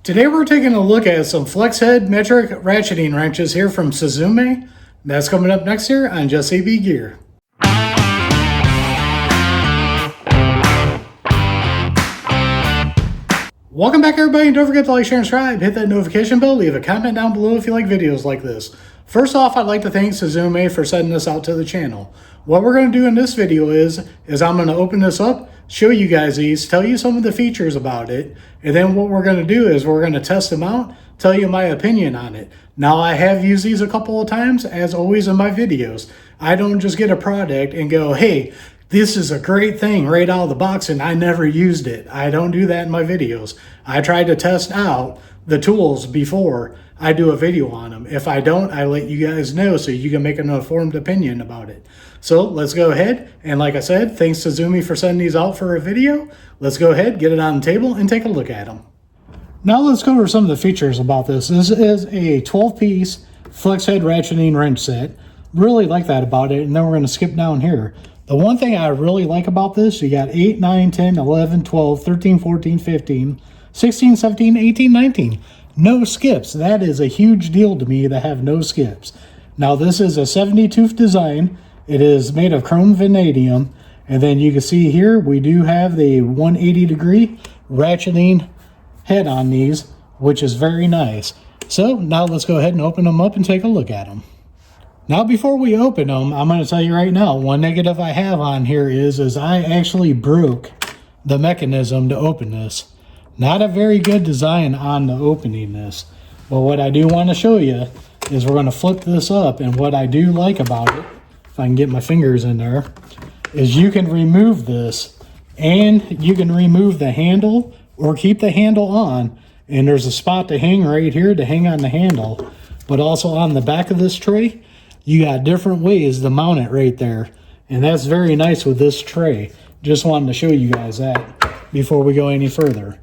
Today we're taking a look at some flex head metric ratcheting wrenches here from Suzume. That's coming up next here on Just AB Gear. Welcome back everybody, and don't forget to like, share, and subscribe. Hit that notification bell, leave a comment down below if you like videos like this. First off, I'd like to thank Suzume for sending this out to the channel. What we're going to do in this video is I'm going to open this up, show you guys these, tell you some of the features about it, and then what we're going to do is we're going to test them out, tell you my opinion on it. Now, I have used these a couple of times, as always in my videos. I don't just get a product and go, hey, this is a great thing right out of the box and I never used it. I don't do that in my videos. I try to test out the tools before I do a video on them. If I don't, I let you guys know so you can make an informed opinion about it. So let's go ahead. And like I said, thanks to Suzume for sending these out for a video. Let's go ahead, get it on the table and take a look at them. Now let's go over some of the features about this. This is a 12-piece flex head ratcheting wrench set. Really like that about it. And then we're going to skip down here. The one thing I really like about this, you got 8, 9, 10, 11, 12, 13, 14, 15, 16, 17, 18, 19. No skips. That is a huge deal to me to have no skips. Now this is a 70 tooth design. It is made of chrome vanadium. And then you can see here, we do have the 180 degree ratcheting head on these, which is very nice. So now let's go ahead and open them up and take a look at them. Now, before we open them, I'm going to tell you right now, one negative I have on here is I actually broke the mechanism to open this. Not a very good design on the opening this. But what I do want to show you is we're going to flip this up. And what I do like about it, if I can get my fingers in there, is you can remove this. And you can remove the handle or keep the handle on. And there's a spot to hang right here to hang on the handle. But also on the back of this tray, you got different ways to mount it right there. And that's very nice with this tray. Just wanted to show you guys that before we go any further.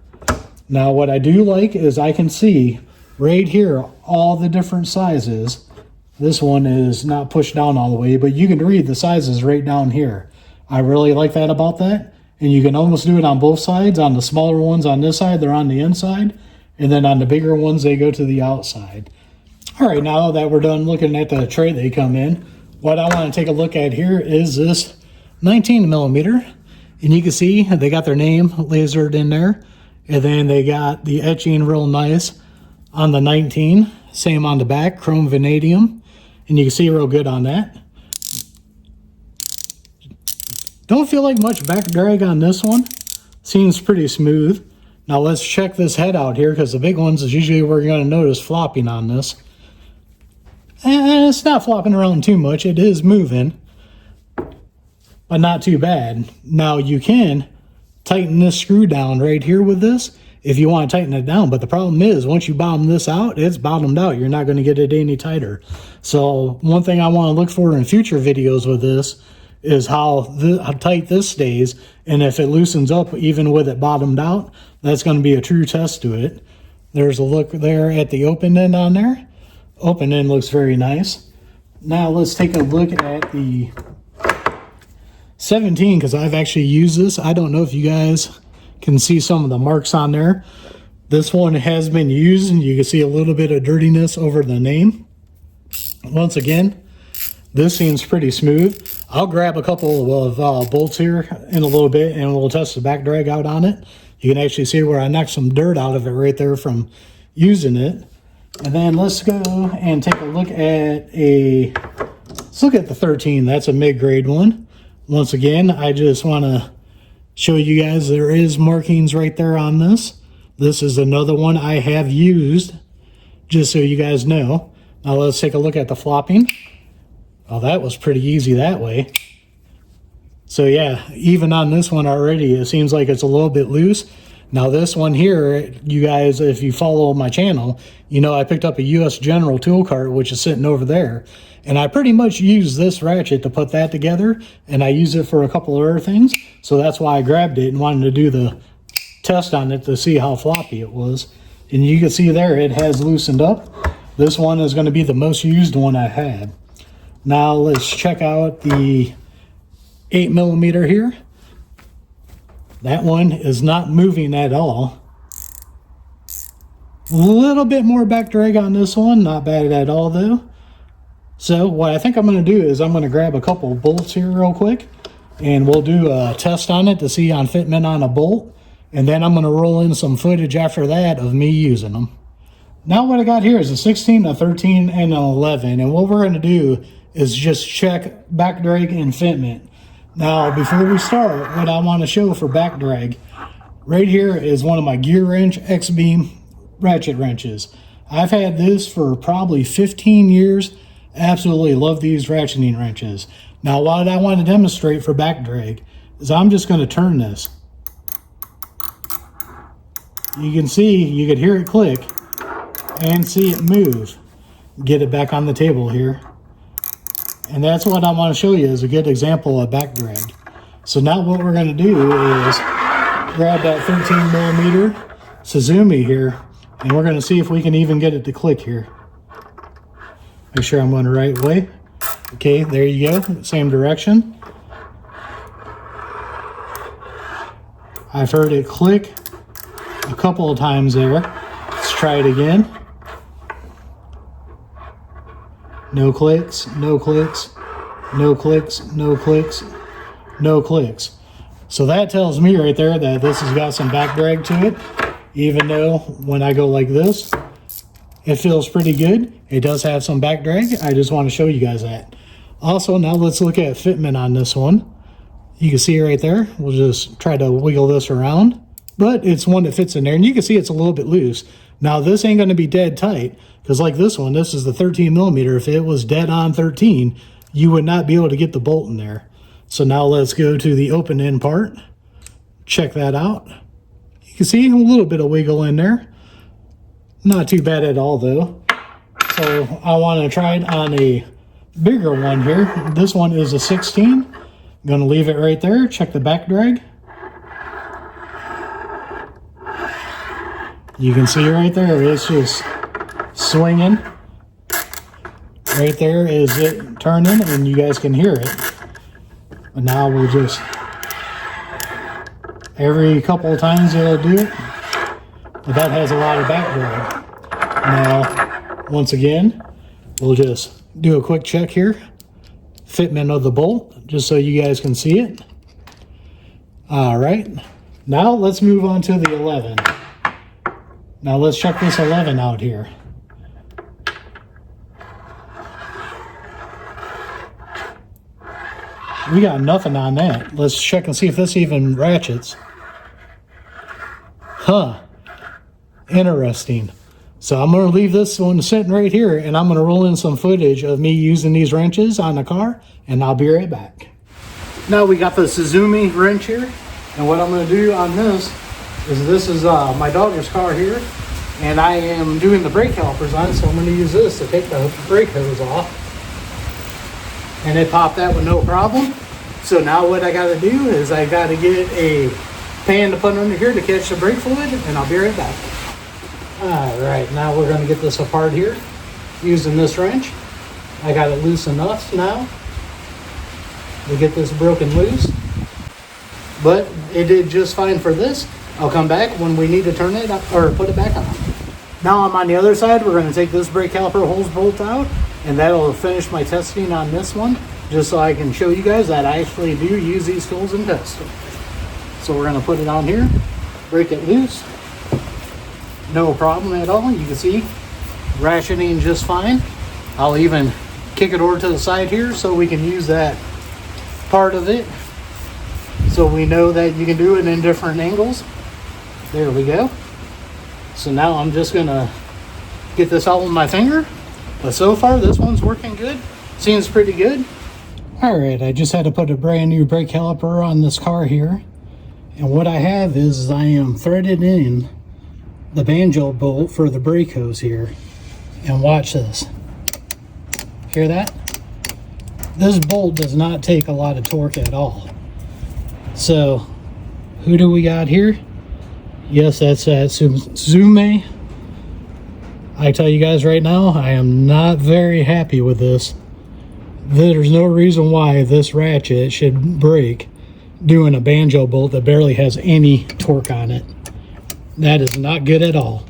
Now what I do like is I can see right here all the different sizes. This one is not pushed down all the way, but you can read the sizes right down here. I really like that about that. And you can almost do it on both sides. On the smaller ones on this side, they're on the inside. And then on the bigger ones, they go to the outside. All right, now that we're done looking at the tray they come in, what I want to take a look at here is this 19 millimeter. And you can see they got their name lasered in there. And then they got the etching real nice on the 19. Same on the back, chrome vanadium. And you can see real good on that. Don't feel like much back drag on this one. Seems pretty smooth. Now let's check this head out here, because the big ones is usually where you're going to notice flopping on this. And it's not flopping around too much. It is moving, but not too bad. Now you can tighten this screw down right here with this if you want to tighten it down. But the problem is once you bottom this out, it's bottomed out. You're not going to get it any tighter. So one thing I want to look for in future videos with this is how tight this stays. And if it loosens up even with it bottomed out, that's going to be a true test to it. There's a look there at the open end on there. Open end looks very nice. Now let's take a look at the 17, because I've actually used this. I don't know if you guys can see some of the marks on there. This one has been used, and you can see a little bit of dirtiness over the name. Once again, this seems pretty smooth. I'll grab a couple of bolts here in a little bit, and we'll test the back drag out on it. You can actually see where I knocked some dirt out of it right there from using it. And then let's go and take a look at let's look at the 13. That's a mid-grade one. Once again, I just want to show you guys there is markings right there on this. This is another one I have used, just so you guys know. Now let's take a look at the flopping. Oh, that was pretty easy that way. So yeah, even on this one already, it seems like it's a little bit loose. Now this one here, you guys, if you follow my channel, you know I picked up a US General tool cart, which is sitting over there. And I pretty much use this ratchet to put that together. And I use it for a couple of other things. So that's why I grabbed it and wanted to do the test on it to see how floppy it was. And you can see there, it has loosened up. This one is going to be the most used one I had. Now let's check out the 8 millimeter here. That one is not moving at all. A little bit more back drag on this one, not bad at all though. So what I think I'm going to do is I'm going to grab a couple of bolts here real quick, and we'll do a test on it to see on fitment on a bolt, and then I'm going to roll in some footage after that of me using them. Now what I got here is a 16, a 13, and an 11, and what we're going to do is just check back drag and fitment. Now before we start, what I want to show for back drag, right here is one of my gear wrench X-beam ratchet wrenches. I've had this for probably 15 years. Absolutely love these ratcheting wrenches. Now what I want to demonstrate for back drag is I'm just going to turn this. You can see, you can hear it click and see it move. Get it back on the table here. And that's what I want to show you is a good example of back drag. So now what we're going to do is grab that 13 millimeter Suzume here, and we're going to see if we can even get it to click here. Make sure I'm going the right way. Okay, there you go, same direction. I've heard it click a couple of times there. Let's try it again. No clicks, no clicks, no clicks, no clicks, no clicks. So that tells me right there that this has got some back drag to it, even though when I go like this, it feels pretty good. It does have some back drag. I just want to show you guys that. Also, now let's look at fitment on this one. You can see right there. We'll just try to wiggle this around, but it's one that fits in there, and you can see it's a little bit loose. Now this ain't going to be dead tight, because like this one, this is the 13 millimeter. If it was dead on 13, you would not be able to get the bolt in there. So now let's go to the open end part. Check that out. You can see a little bit of wiggle in there. Not too bad at all though. So I want to try it on a bigger one here. This one is a 16. I'm going to leave it right there. Check the back drag. You can see right there, it's just swinging. Right there is it turning, and you guys can hear it. But now we'll just, every couple of times it'll do it. But that has a lot of back drag. Now, once again, we'll just do a quick check here. Fitment of the bolt, just so you guys can see it. All right, now let's move on to the 11. Now let's check this 11 out here. We got nothing on that. Let's check and see if this even ratchets. Huh. Interesting. So I'm going to leave this one sitting right here, and I'm going to roll in some footage of me using these wrenches on the car, and I'll be right back. Now we got the Suzume wrench here, and what I'm going to do on this is my daughter's car here, and I am doing the brake calipers on it, so I'm going to use this to take the brake hose off. And it popped that with no problem. So now what I got to do is I got to get a pan to put under here to catch the brake fluid, and I'll be right back. All right, now we're going to get this apart here using this wrench. I got it loose enough now to get this broken loose, but it did just fine for this. I'll come back when we need to turn it up or put it back on. Now I'm on the other side. We're going to take this brake caliper hose bolt out, and that'll finish my testing on this one, just so I can show you guys that I actually do use these tools in testing. So we're going to put it on here, break it loose. No problem at all. You can see ratcheting just fine. I'll even kick it over to the side here so we can use that part of it, so we know that you can do it in different angles. There we go. So now I'm just gonna get this out with my finger, but so far this one's working good. Seems pretty good. All right, I just had to put a brand new brake caliper on this car here, and what I have is I am threaded in the banjo bolt for the brake hose here. And watch this. Hear that? This bolt does not take a lot of torque at all. So who do we got here? Yes, that's that Suzume. I tell you guys right now, I am not very happy with this. There's no reason why this ratchet should break doing a banjo bolt that barely has any torque on it. That is not good at all.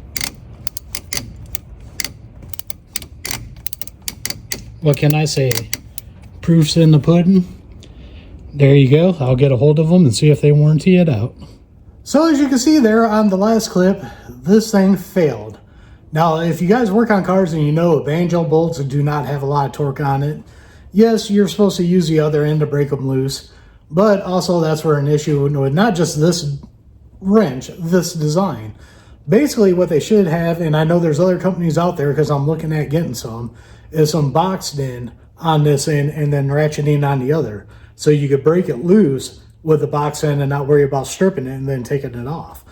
what can I say? Proof's in the pudding. There you go. I'll get a hold of them and see if they warranty it out. So as you can see there on the last clip, this thing failed. Now, if you guys work on cars and you know banjo bolts do not have a lot of torque on it, yes, you're supposed to use the other end to break them loose. But also that's where an issue with not just this wrench, this design. Basically what they should have, and I know there's other companies out there because I'm looking at getting some, is some boxed in on this end and then ratcheting on the other. So you could break it loose with the box end and not worry about stripping it and then taking it off.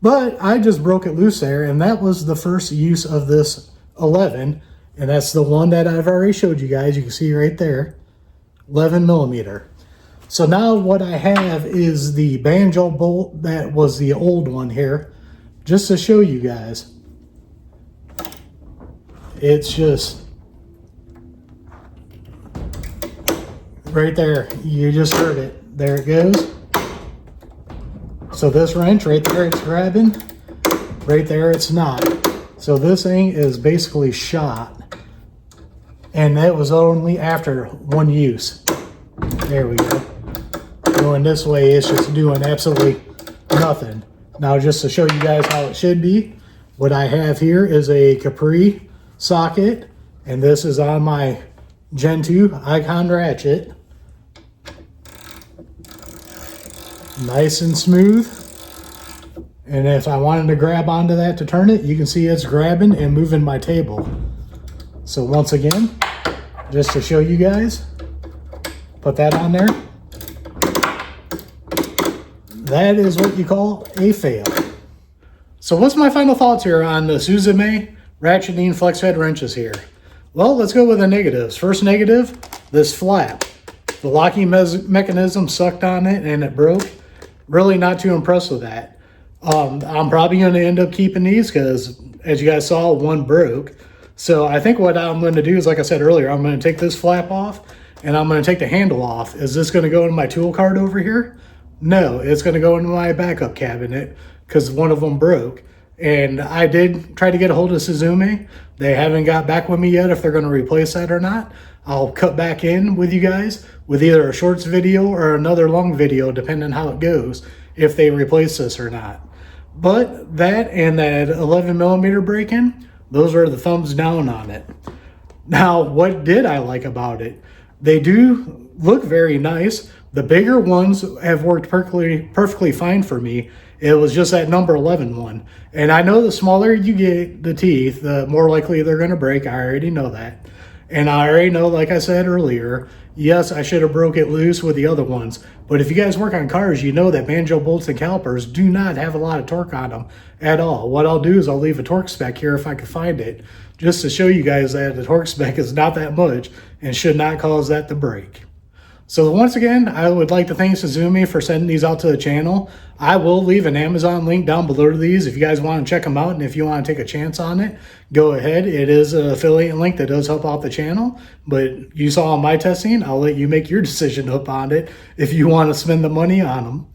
But I just broke it loose there, and that was the first use of this 11, and that's the one that I've already showed you guys. You can see right there, 11 millimeter. So now what I have is the banjo bolt that was the old one here, just to show you guys. It's just right there. You just heard it. There it goes. So this wrench right there, it's grabbing. Right there, it's not. So this thing is basically shot. And that was only after one use. There we go. Going this way, it's just doing absolutely nothing. Now, just to show you guys how it should be, what I have here is a Capri socket. And this is on my Gen 2 Icon ratchet. Nice and smooth. And if I wanted to grab onto that to turn it, you can see it's grabbing and moving my table. So once again, just to show you guys, put that on there. That is what you call a fail. So what's my final thoughts here on the Suzume ratcheting flex head wrenches here? Well, let's go with the negatives. First negative, this flap. The locking mechanism sucked on it and it broke. Really not too impressed with that. I'm probably going to end up keeping these because, as you guys saw, one broke. So I think what I'm going to do is, like I said earlier, I'm going to take this flap off and I'm going to take the handle off. Is this going to go in my tool cart over here? No, it's going to go into my backup cabinet because one of them broke. And I did try to get a hold of Suzume. They haven't got back with me yet if they're going to replace that or not. I'll cut back in with you guys with either a shorts video or another long video, depending on how it goes, if they replace this or not. But that and that 11 millimeter break-in, those are the thumbs down on it. Now, what did I like about it? They do look very nice. The bigger ones have worked perfectly fine for me. It was just that number 11 one. And I know the smaller you get the teeth, the more likely they're going to break. I already know that. And I already know, like I said earlier, yes, I should have broke it loose with the other ones. But if you guys work on cars, you know that banjo bolts and calipers do not have a lot of torque on them at all. What I'll do is I'll leave a torque spec here if I can find it, just to show you guys that the torque spec is not that much and should not cause that to break. So once again, I would like to thank Suzume for sending these out to the channel. I will leave an Amazon link down below to these if you guys want to check them out, and if you want to take a chance on it, go ahead. It is an affiliate link that does help out the channel, but you saw my testing. I'll let you make your decision up on it if you want to spend the money on them.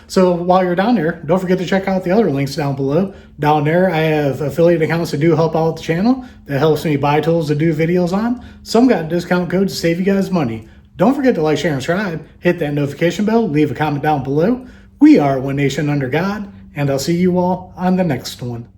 So while you're down there, don't forget to check out the other links down below. Down there, I have affiliate accounts that do help out the channel. That helps me buy tools to do videos on. Some got discount codes to save you guys money. Don't forget to like, share, and subscribe. Hit that notification bell. Leave a comment down below. We are One Nation Under God, and I'll see you all on the next one.